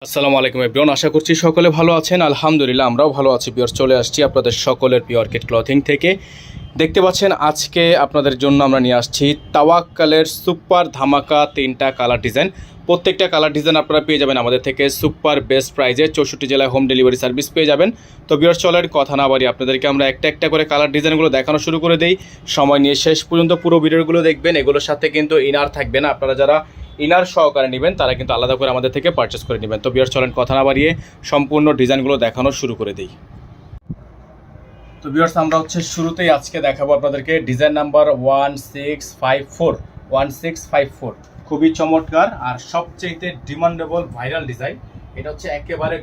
আসসালামু আলাইকুম এভরিওয়ান, আশা করছি সকলে ভালো আছেন। আলহামদুলিল্লাহ আমরাও ভালো আছি। পিওর চলে আসছি আপনাদের সকলের পিওর কিট ক্লথিং থেকে। দেখতে পাচ্ছেন আজকে আপনাদের জন্য আমরা নিয়ে আসছি তাওয়াক্কালের সুপার ধামাকা 3টা কালার ডিজাইন। প্রত্যেকটা কালার ডিজাইন আপনারা পেয়ে যাবেন আমাদের থেকে সুপার বেস্ট প্রাইজে। 64 জেলায় হোম ডেলিভারি সার্ভিস পেয়ে যাবেন। তো পিওর চলের কথা না বাড়ি আপনাদেরকে আমরা একটা একটা করে কালার ডিজাইনগুলো দেখানো শুরু করে দেই। সময় নিয়ে শেষ পর্যন্ত পুরো ভিডিওগুলো দেখবেন। এগুলোর সাথে কিন্তু ইনার থাকবে না, আপনারা যারা ইনার সহকারে নেবেন তারা কিন্তু আলাদা করে আমাদের থেকে পারচেস করে নেবেন। তো বিয়ার চলেন কথা না বাড়িয়ে সম্পূর্ণ ডিজাইনগুলো দেখানো শুরু করে দিই। তো বিয়ার্স আমরা শুরুতেই আজকে দেখাবো আপনাদেরকে ডিজাইন নাম্বার 1654। খুবই চমৎকার আর সবচেয়ে ডিমান্ডেবল ভাইরাল ডিজাইন। এটা একেবারে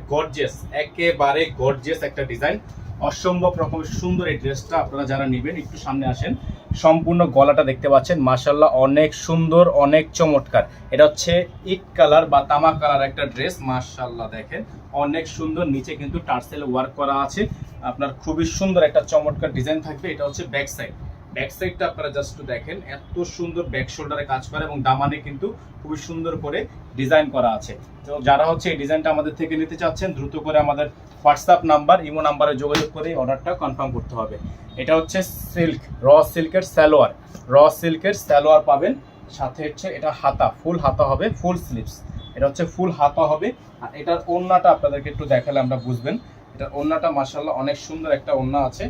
গর্জিয়াস একটা ডিজাইন। অসম্ভব রকমের সুন্দর এই ড্রেসটা। আপনারা যারা নেবেন একটু সামনে আসেন। সম্পূর্ণ গলাটা দেখতে পাচ্ছেন, মাশাআল্লাহ অনেক সুন্দর, অনেক চমৎকার। এটা ইট কালার বা তামা কালার একটা ড্রেস। মাশাআল্লাহ দেখেন অনেক সুন্দর। নিচে কিন্তু টার্সেল ওয়ার্ক করা আছে। আপনার খুবই সুন্দর একটা চমৎকার ডিজাইন থাকবে। এটা ব্যাক সাইডটা আপনারা জাস্ট দেখেন, এত সুন্দর ব্যাক শোল্ডারে কাজ করে এবং দামানে কিন্তু খুবই সুন্দর করে ডিজাইন করা আছে। তো যারা এই ডিজাইনটা আমাদের থেকে নিতে চাচ্ছেন দ্রুত করে আমাদের হোয়াটসঅ্যাপ নাম্বার, ইমো নাম্বারে যোগাযোগ করে অর্ডারটা কনফার্ম করতে হবে। এটা সিল্ক, র সিল্কের সালোয়ার পাবেন। সাথে এটা হাতা, ফুল হাতা হবে, ফুল স্লিভস। এটা ফুল হাতা হবে। আর এটার ওড়নাটা আপনাদেরকে একটু দেখালে আমরা বুঝবেন। এটার ওড়নাটা মাশাআল্লাহ অনেক সুন্দর একটা ওড়না আছে।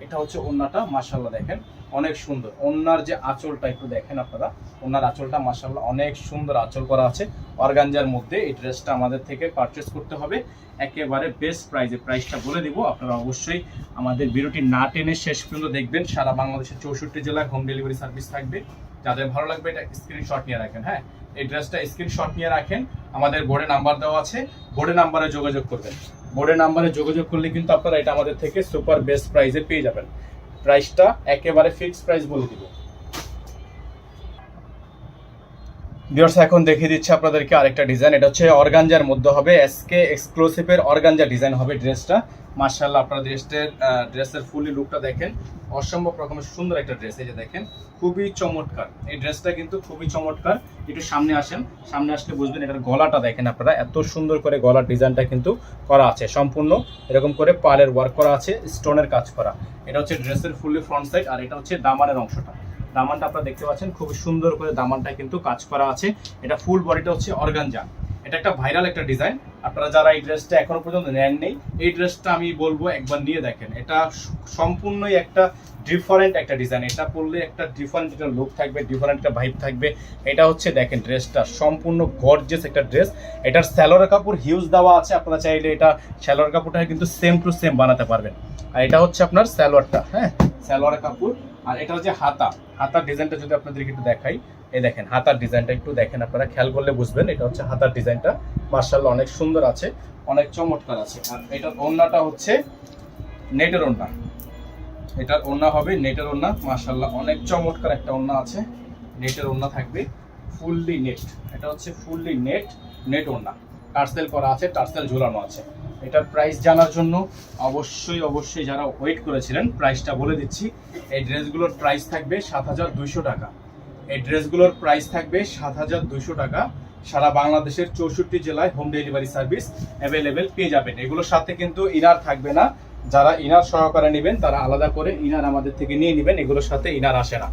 এটা ওড়নাটা মাশাআল্লাহ দেখেন অনেক সুন্দর। ওড়নার যে আঁচলটা একটু দেখেন আপনারা, ওড়নার আঁচলটা মাশাআল্লাহ অনেক সুন্দর আঁচল করা আছে অর্গানজার মধ্যে। এই ড্রেসটা আমাদের থেকে পারচেস করতে হবে একেবারে বেস্ট প্রাইজে। প্রাইসটা বলে দিব, আপনারা অবশ্যই আমাদের ভিডিওটি না টেনে শেষ পর্যন্ত দেখবেন। সারা বাংলাদেশের 64 জেলায় হোম ডেলিভারি সার্ভিস থাকবে। যাদের ভালো লাগবে এটা স্ক্রিনশট নিয়ে রাখেন। হ্যাঁ, এই ড্রেসটা স্ক্রিনশট নিয়ে রাখেন। আমাদের বোর্ডে নাম্বার দেওয়া আছে, বোর্ডে নাম্বারে যোগাযোগ করবেন। বোর্ডে নাম্বারে যোগাযোগ করলে কিন্তু আপনারা এটা আমাদের থেকে সুপার বেস্ট প্রাইজে পেয়ে যাবেন। প্রাইসটা একেবারে ফিক্সড প্রাইস বলে দিব। ভিউয়ার্স এখন দেখিয়ে দিচ্ছি আপনাদেরকে আরেকটা ডিজাইন। এটা অর্গানজার মধ্যে হবে, এসকে এক্সক্লুসিভের অর্গানজা ডিজাইন হবে ড্রেসটা। মাশাআল্লাহ আপনারা ড্রেসের ফুলি লুকটা দেখেন, অসম্ভব রকমের সুন্দর একটা ড্রেস। এই যে দেখেন খুবই চমৎকার এই ড্রেসটা, কিন্তু খুবই চমৎকার। একটু সামনে আসেন, সামনে আসলে বুঝবেন। এটার গলাটা দেখেন আপনারা, এত সুন্দর করে গলার ডিজাইনটা কিন্তু করা আছে। সম্পূর্ণ এরকম করে পালের ওয়ার্ক করা আছে, স্টোনের কাজ করা। এটা ড্রেসের ফুলি ফ্রন্ট সাইড। আর এটা দামানের অংশটা, দামানটা আপনারা দেখতে পাচ্ছেন খুব সুন্দর করে দামানটা কিন্তু কাজ করা আছে। এটা ফুল বডিটা অর্গানজা। এটা একটা ভাইরাল একটা ডিজাইন। আপনারা যারা এই ড্রেসটা এখনো পর্যন্ত নেন নেই, এই ড্রেসটা আমি বলবো একবার নিয়ে দেখেন। এটা সম্পূর্ণই একটা ডিফারেন্ট একটা ডিজাইন। এটা পরলে একটা ডিফারেন্ট একটা লুক থাকবে, ডিফারেন্ট একটা ভাইব থাকবে। এটা দেখেন ড্রেসটা সম্পূর্ণ গর্জিয়াস একটা ড্রেস। এটার স্যালোয়ার কাপড় হিউজ দেওয়া আছে। আপনারা চাইলে এটা স্যালোয়ার কাপড়টা কিন্তু সেম টু সেম বানাতে পারবেন। আর এটা আপনার স্যালোয়ারটা, হ্যাঁ স্যালোয়ার কাপড়। আর এটা হাতার ডিজাইনটা যদি আপনাদেরকে একটু দেখাই, এই দেখেন হাতার ডিজাইনটা একটু দেখেন, আপনারা খেয়াল করলে বুঝবেন। এটা হাতার ডিজাইনটা মাশাআল্লাহ অনেক সুন্দর আছে, অনেক চমৎকার আছে। আর এটার ওড়নাটা নেটের ওড়না। এটার ওড়না হবে নেটের ওড়না। মাশাআল্লাহ অনেক চমৎকার একটা ওড়না আছে, নেটের ওড়না থাকবে, ফুললি নেট। এটা ফুললি নেট ওড়না, টার্সেল করা আছে, টার্সেল ঝোলানো আছে। এটার প্রাইস জানার জন্য অবশ্যই যারা ওয়েট করেছিলেন প্রাইসটা বলে দিচ্ছি। এই ড্রেসগুলোর প্রাইস থাকবে 7200 টাকা। এই ড্রেসগুলোর প্রাইস থাকবে 7200 টাকা। সারা বাংলাদেশের 64 জেলায় হোম ডেলিভারি সার্ভিস অ্যাভেলেবেল পেয়ে যাবেন। এগুলোর সাথে কিন্তু ইনার থাকবে না। যারা ইনার সহকারে নেবেন তারা আলাদা করে ইনার আমাদের থেকে নিয়ে নেবেন। এগুলোর সাথে ইনার আসে না।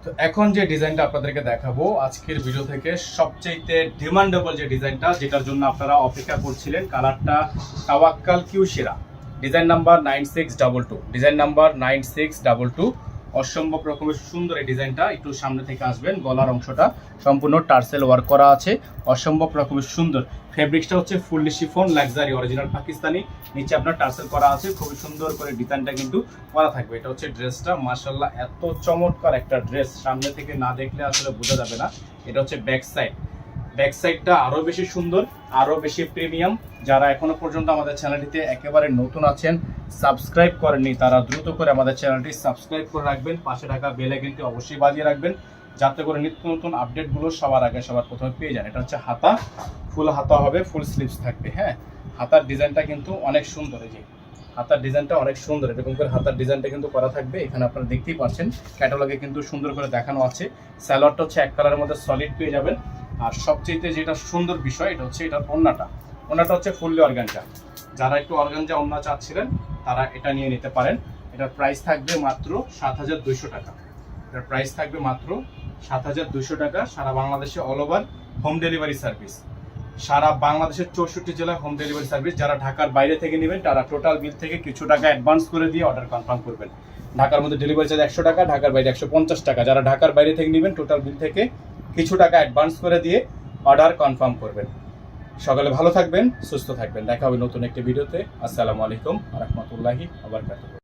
তো এখন যে ডিজাইনটা আপনাদেরকে দেখাবো আজকের ভিডিও থেকে সবচেয়ে ডিমান্ডেবল যে ডিজাইনটা, যেটার জন্য আপনারা অপেক্ষা করছিলেন, কালারটা তাওয়াক্কাল কিউশিরা, ডিজাইন নাম্বার 9622। অসম্ভব রকমের সুন্দর এই ডিজাইনটা। একটু সামনে থেকে আসবেন, গলার অংশটা সম্পূর্ণ টার্সেল ওয়ার্ক করা আছে, অসম্ভব রকমের সুন্দর। ফেব্রিক্সটা fully chiffon luxury original Pakistani. নিচে আপনার টার্সেল করা আছে, খুবই সুন্দর করে ডিজাইনটা কিন্তু করা থাকবে। এটা ড্রেসটা মাশাআল্লাহ এত চমৎকার একটা ড্রেস, সামনে থেকে না দেখলে আসলে বোঝা যাবে না। এটা ব্যাক সাইডটা আরো বেশি সুন্দর, আরো বেশি প্রিমিয়াম। যারা এখনো পর্যন্ত আমাদের চ্যানেলটিতে একেবারে নতুন আছেন, সাবস্ক্রাইব করেননি, তারা দ্রুত করে আমাদের চ্যানেলটি সাবস্ক্রাইব করে রাখবেন। পাশে থাকা বেল আইকনটি অবশ্যই বাজিয়ে রাখবেন, যাতে করে নিত্য নতুন আপডেটগুলো সবার আগে সবার প্রথমে পেয়ে যান। এটা হাতা, ফুল হাতা হবে, ফুল স্লিভস থাকবে। হ্যাঁ, হাতার ডিজাইনটা কিন্তু অনেক সুন্দর। এই যে হাতার ডিজাইনটা অনেক সুন্দর, এরকম করে হাতার ডিজাইনটা কিন্তু করা থাকবে। এখানে আপনারা দেখতেই পাচ্ছেন, ক্যাটালগে কিন্তু সুন্দর করে দেখানো আছে। স্যালোয়ারটা এক কালারের মধ্যে সলিড পেয়ে যাবেন। আর সবচেয়ে যেটা সুন্দর বিষয় এটা হচ্ছে এটার ওন্নাটা হচ্ছে ফুললি অর্গানজা। যারা একটু অর্গানজা ওন্না চাচ্ছিলেন তারা এটা নিয়ে নিতে পারেন। এটার প্রাইস থাকবে মাত্র 7,200 টাকা। এটার প্রাইস থাকবে মাত্র 7,200 টাকা। সারা বাংলাদেশে all over home delivery service, সারা বাংলাদেশের 64 জেলায় হোম ডেলিভারি সার্ভিস। যারা ঢাকার বাইরে থেকে নেবেন তারা টোটাল বিল থেকে কিছু টাকা অ্যাডভান্স করে দিয়ে অর্ডার কনফার্ম করবেন। ঢাকার মধ্যে ডেলিভারি চার্জ 100 টাকা, ঢাকার বাইরে 150 টাকা। যারা ঢাকার বাইরে থেকে নেবেন টোটাল বিল থেকে কিছু টাকা অ্যাডভান্স করে দিয়ে অর্ডার কনফার্ম করবেন। সকালে ভালো থাকবেন, সুস্থ থাকবেন। দেখা হবে নতুন একটি ভিডিওতে। আসসালামু আলাইকুম ওয়া রাহমাতুল্লাহি ওয়া বারাকাতুহু।